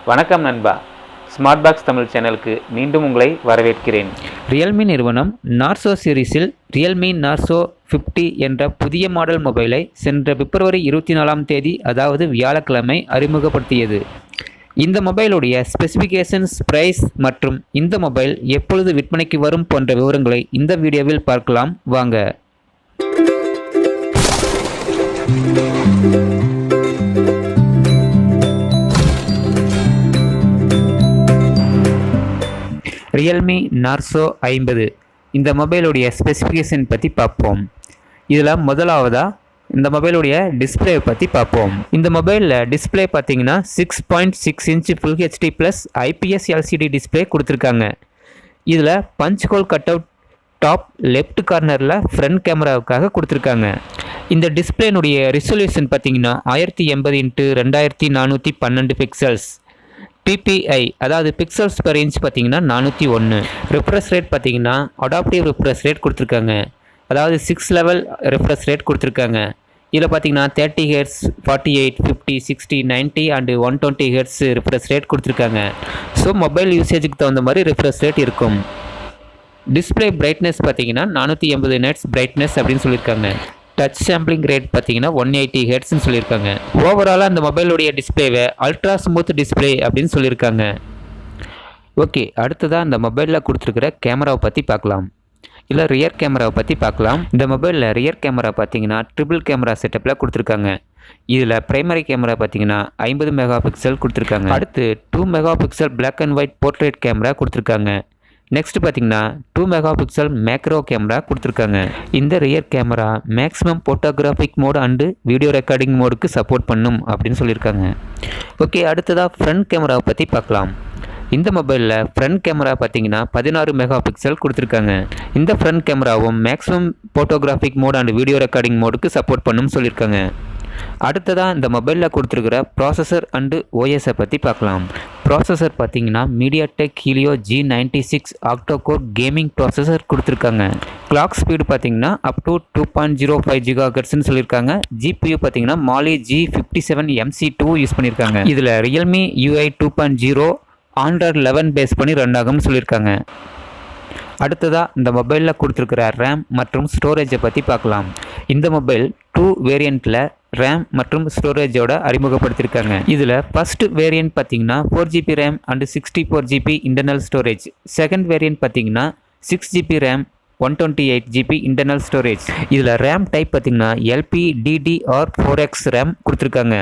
வணக்கம் நண்பா, smart box Tamil சேனலுக்கு மீண்டும் உங்களை வரவேற்கிறேன். ரியல்மி நிறுவனம் நார்சோ சீரிஸில் ரியல்மி நார்சோ 50 என்ற புதிய மாடல் மொபைலை சென்ற பிப்ரவரி 24ஆம் தேதி, அதாவது வியாழக்கிழமை அறிமுகப்படுத்தியது. இந்த மொபைலுடைய ஸ்பெசிஃபிகேஷன்ஸ், பிரைஸ் மற்றும் இந்த மொபைல் எப்பொழுது விற்பனைக்கு வரும் போன்ற விவரங்களை இந்த வீடியோவில் பார்க்கலாம் வாங்க. ரியல்மி நார்சோ 50 இந்த மொபைலுடைய ஸ்பெசிஃபிகேஷன் பற்றி பார்ப்போம். இதில் முதலாவதாக இந்த மொபைலுடைய டிஸ்பிளே பற்றி பார்ப்போம். இந்த மொபைலில் டிஸ்பிளே பார்த்தீங்கன்னா 6.6 inch full HD plus IPS LCD display கொடுத்துருக்காங்க. இதில் punch hole cut out top left கார்னரில் ஃப்ரண்ட் கேமராவுக்காக கொடுத்துருக்காங்க. இந்த டிஸ்பிளேனுடைய ரிசொல்யூஷன் பார்த்தீங்கன்னா 1080x2412 பிக்சல்ஸ். PPI அதாவது பிக்சல்ஸ் பெர் இன்ச் பார்த்தீங்கன்னா 401. ரிஃப்ரெஷ் ரேட் பார்த்தீங்கன்னா அடாப்டிவ் ரிஃப்ரெஷ் ரேட் கொடுத்துருக்காங்க, அதாவது 6 லெவல் ரிஃப்ரெஷ் ரேட் கொடுத்துருக்காங்க. இதில் பார்த்தீங்கன்னா 30 Hz, 48, 50, 60, 90 and 120 Hz refresh rate கொடுத்துருக்காங்க. ஸோ மொபைல் யூசேஜுக்கு தகுந்த மாதிரி ரிஃப்ரெஷ் ரேட் இருக்கும். டிஸ்பிளே பிரைட்னஸ் பார்த்தீங்கன்னா 480 nits பிரைட்னஸ் அப்படின்னு சொல்லியிருக்காங்க. டச் சாம்பிளிங் ரேட் பார்த்தீங்கன்னா 180 Hzன்னு சொல்லியிருக்காங்க. ஓவராலாக அந்த மொபைலுடைய டிஸ்பிளேவை அல்ட்ரா ஸ்மூத் டிஸ்பிளே அப்படின்னு சொல்லியிருக்காங்க. ஓகே, அடுத்ததாக அந்த மொபைலில் கொடுத்துருக்கிற கேமராவை பற்றி பார்க்கலாம். இல்லை ரியர் கேமராவை பற்றி பார்க்கலாம். இந்த மொபைலில் ரியர் கேமரா பார்த்தீங்கன்னா ட்ரிபிள் கேமரா செட்டப்பில் கொடுத்துருக்காங்க. இதில் பிரைமரி கேமரா பார்த்தீங்கன்னா 50 மெகா பிக்சல் கொடுத்துருக்காங்க. அடுத்து 2 mega pixel black and white portrait camera கொடுத்துருக்காங்க. நெக்ஸ்ட் பார்த்தீங்கன்னா 2 மெகா பிக்சல் மேக்ரோ கேமரா கொடுத்துருக்காங்க. இந்த rear camera maximum photographic mode and video recording மோடுக்கு சப்போர்ட் பண்ணும் அப்படின்னு சொல்லியிருக்காங்க. ஓகே, அடுத்ததாக ஃப்ரண்ட் கேமராவை பற்றி பார்க்கலாம். இந்த மொபைலில் ஃப்ரண்ட் கேமரா பார்த்தீங்கன்னா 16 மெகா பிக்சல் கொடுத்துருக்காங்க. இந்த ஃப்ரண்ட் கேமராவும் maximum photographic mode and video recording மோடுக்கு சப்போர்ட் பண்ணும் சொல்லியிருக்காங்க. அடுத்ததாக இந்த மொபைலில் கொடுத்துருக்கிற ப்ராசஸர் அண்டு OSஐ பற்றி பார்க்கலாம். ப்ராசஸர் பார்த்தீங்கன்னா MediaTek Helio G96 octa core gaming processor கொடுத்துருக்காங்க. கிளாக் ஸ்பீடு பார்த்தீங்கன்னா அப் டு 2.05 GHzன்னு சொல்லியிருக்காங்க. GPU பார்த்தீங்கன்னா Mali G57 MC2 யூஸ் பண்ணியிருக்காங்க. இதில் Realme UI 2.0 Android 11 பேஸ் பண்ணி ரன் ஆகும்னு சொல்லியிருக்காங்க. அடுத்ததாக இந்த மொபைலில் கொடுத்துருக்கிற ரேம் மற்றும் ஸ்டோரேஜை பற்றி பார்க்கலாம். இந்த மொபைல் 2 வேரியண்ட்டில் ரேம் மற்றும் ஸ்டோரேஜோட அறிமுகப்படுத்தியிருக்காங்க. இதில் ஃபர்ஸ்ட் வேரியண்ட் பார்த்தீங்கன்னா 4GB RAM and 64GB internal storage. Second variant பார்த்தீங்கன்னா 6GB RAM 128GB internal storage. இதில் ரேம் டைப் பார்த்தீங்கன்னா LPDDR4X ரேம் கொடுத்துருக்காங்க.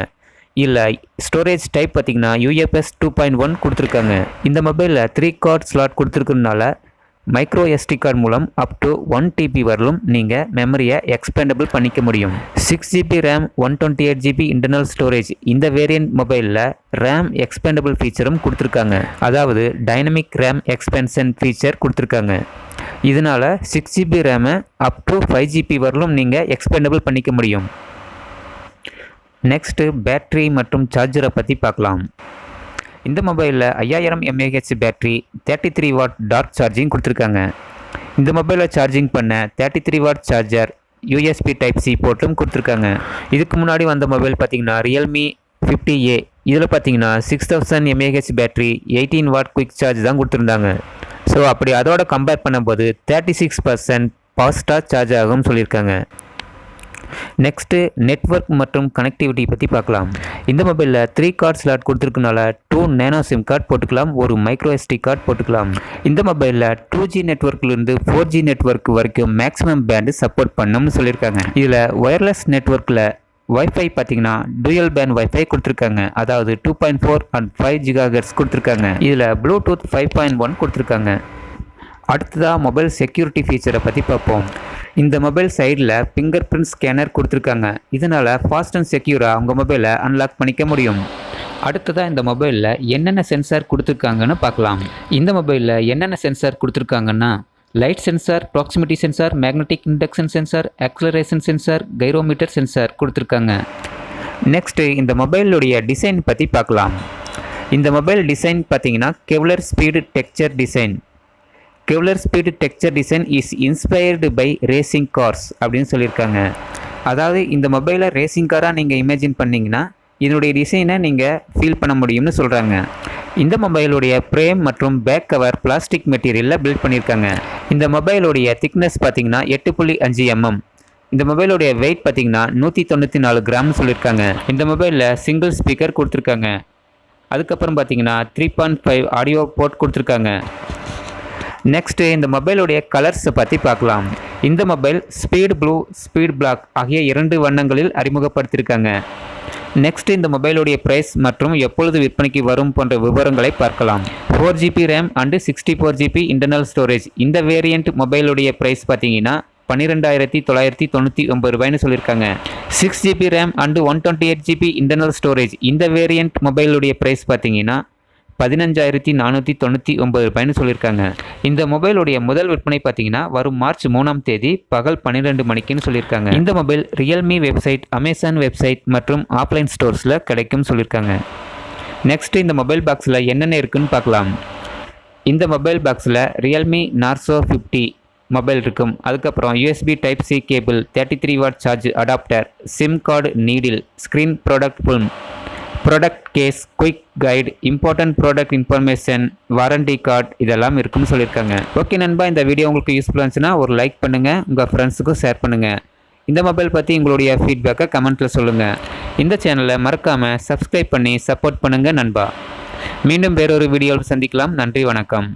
இல்லை ஸ்டோரேஜ் டைப் பார்த்தீங்கன்னா UFS 2.1 கொடுத்துருக்காங்க. இந்த மொபைலில் 3 கார்ட் ஸ்லாட் கொடுத்துருக்கறதுனால மைக்ரோ SD கார்டு மூலம் அப் டு 1 TB வரலும் நீங்கள் மெமரியை எக்ஸ்பேண்டபிள் பண்ணிக்க முடியும். 6GB RAM 128GB internal storage. இந்த வேரியன்ட் மொபைலில் ரேம் எக்ஸ்பேண்டபிள் ஃபீச்சரும் கொடுத்துருக்காங்க, அதாவது டைனமிக் ரேம் எக்ஸ்பென்ஷன் ஃபீச்சர் கொடுத்துருக்காங்க. இதனால் 6GB ரேமை அப் டு 5GB வரலும் நீங்கள் எக்ஸ்பேண்டபிள் பண்ணிக்க முடியும். நெக்ஸ்ட்டு பேட்ரி மற்றும் சார்ஜரை பற்றி பார்க்கலாம். இந்த மொபைலில் 5000 mAh battery, 33 watt dart charging கொடுத்துருக்காங்க. இந்த மொபைலில் சார்ஜிங் பண்ண 33 வாட் சார்ஜர் USB Type-C போர்ட்டும் கொடுத்துருக்காங்க. இதுக்கு முன்னாடி வந்த மொபைல் பார்த்தீங்கன்னா Realme 50A. இதில் பார்த்தீங்கன்னா 6000 mAh battery, 18 what quick charge தான் கொடுத்துருந்தாங்க. ஸோ அப்படி அதோட கம்பேர் பண்ணும்போது 36% ஃபாஸ்ட்டாக சார்ஜ் ஆகும்னு சொல்லியிருக்காங்க. நெக்ஸ்ட்டு நெட்வொர்க் மற்றும் கனெக்டிவிட்டி பற்றி பார்க்கலாம். இந்த மொபைலில் 3 கார்ட் ஸ்லாட் கொடுத்துருக்கனால 2 நேனோ சிம் கார்டு போட்டுக்கலாம், ஒரு மைக்ரோ SD கார்டு போட்டுக்கலாம். இந்த மொபைலில் 2G நெட்வொர்க்லேருந்து 4G நெட்வொர்க் வரைக்கும் மேக்ஸிமம் பேண்டு சப்போர்ட் பண்ணணும்னு சொல்லியிருக்காங்க. இதில் ஒயர்லெஸ் நெட்வொர்க்கில் வைஃபை பார்த்தீங்கன்னா டூயல் பேண்ட் வைஃபை கொடுத்துருக்காங்க, அதாவது 2.4 and 5 GHz கொடுத்துருக்காங்க. இதில் ப்ளூடூத் 5.1 கொடுத்துருக்காங்க. அடுத்ததாக மொபைல் செக்யூரிட்டி ஃபீச்சரை பற்றி பார்ப்போம். இந்த மொபைல் சைடில் ஃபிங்கர் பிரிண்ட் ஸ்கேனர் கொடுத்துருக்காங்க. இதனால் ஃபாஸ்ட் அண்ட் செக்யூராக உங்கள் மொபைலை அன்லாக் பண்ணிக்க முடியும். அடுத்ததாக இந்த மொபைலில் என்னென்ன சென்சார் கொடுத்துருக்காங்கன்னு பார்க்கலாம். இந்த மொபைலில் என்னென்ன சென்சார் கொடுத்துருக்காங்கன்னா light sensor, proximity sensor, magnetic induction sensor, acceleration sensor, gyrometer sensor கொடுத்துருக்காங்க. நெக்ஸ்ட்டு இந்த மொபைலுடைய டிசைன் பற்றி பார்க்கலாம். இந்த மொபைல் டிசைன் பார்த்தீங்கன்னா Kevlar speed texture design. Kevlar speed texture design is inspired by racing cars அப்படின்னு சொல்லியிருக்காங்க. அதாவது இந்த மொபைலை ரேசிங் காராக நீங்கள் இமேஜின் பண்ணிங்கன்னா இதனுடைய டிசைனை நீங்கள் ஃபீல் பண்ண முடியும்னு சொல்கிறாங்க. இந்த மொபைலுடைய ஃப்ரேம் மற்றும் பேக் கவர் பிளாஸ்டிக் மெட்டீரியலில் பில்ட் பண்ணியிருக்காங்க. இந்த மொபைலுடைய திக்னஸ் பார்த்தீங்கன்னா 8.5 mm. இந்த மொபைலுடைய வெயிட் பார்த்தீங்கன்னா 194 கிராம்னு சொல்லியிருக்காங்க. இந்த மொபைலில் சிங்கிள் ஸ்பீக்கர் கொடுத்துருக்காங்க. அதுக்கப்புறம் பார்த்தீங்கன்னா 3.5 ஆடியோ போர்ட் கொடுத்துருக்காங்க. நெக்ஸ்ட்டு இந்த மொபைலுடைய கலர்ஸை பற்றி பார்க்கலாம். இந்த mobile speed blue, speed black ஆகிய 2 வண்ணங்களில் அறிமுகப்படுத்தியிருக்காங்க. நெக்ஸ்ட் இந்த மொபைலுடைய ப்ரைஸ் மற்றும் எப்பொழுது விற்பனைக்கு வரும் போன்ற விவரங்களை பார்க்கலாம். 4GB RAM and 64GB internal storage. இந்த வேரியண்ட் மொபைலுடைய ப்ரைஸ் பார்த்தீங்கன்னா 12,999 ரூபாய்னு சொல்லியிருக்காங்க. 6GB RAM and 128GB internal storage. இந்த வேரியண்ட் மொபைலுடைய ப்ரைஸ் பார்த்தீங்கன்னா 15,499 ரூபாய்னு சொல்லியிருக்காங்க. இந்த மொபைலுடைய முதல் விற்பனை பார்த்தீங்கன்னா வரும் மார்ச் 3ஆம் தேதி பகல் 12 மணிக்குன்னு சொல்லியிருக்காங்க. இந்த mobile Realme website, Amazon website மற்றும் ஆஃப்லைன் ஸ்டோர்ஸில் கிடைக்கும்னு சொல்லியிருக்காங்க. நெக்ஸ்ட் இந்த மொபைல் பாக்ஸில் என்னென்ன இருக்குன்னு பார்க்கலாம். இந்த மொபைல் பாக்ஸில் ரியல்மி நார்சோ 50 மொபைல் இருக்கும். அதுக்கப்புறம் USB type C cable, 33 watt charge adapter, sim card needle, screen product film, product case, quick guide, important product information, warranty card இதெல்லாம் இருக்குன்னு சொல்லியிருக்காங்க. ஓகே நண்பா, இந்த வீடியோ உங்களுக்கு யூஸ்ஃபுல்லாக இருந்துச்சுன்னா ஒரு லைக் பண்ணுங்கள், உங்கள் ஃப்ரெண்ட்ஸுக்கும் ஷேர் பண்ணுங்கள். இந்த மொபைல் பற்றி உங்களுடைய ஃபீட்பேக்கை கமெண்ட்டில் சொல்லுங்கள். இந்த சேனலை மறக்காமல் சப்ஸ்கிரைப் பண்ணி சப்போர்ட் பண்ணுங்கள் நண்பா. மீண்டும் வேறொரு வீடியோவில் சந்திக்கலாம். நன்றி, வணக்கம்.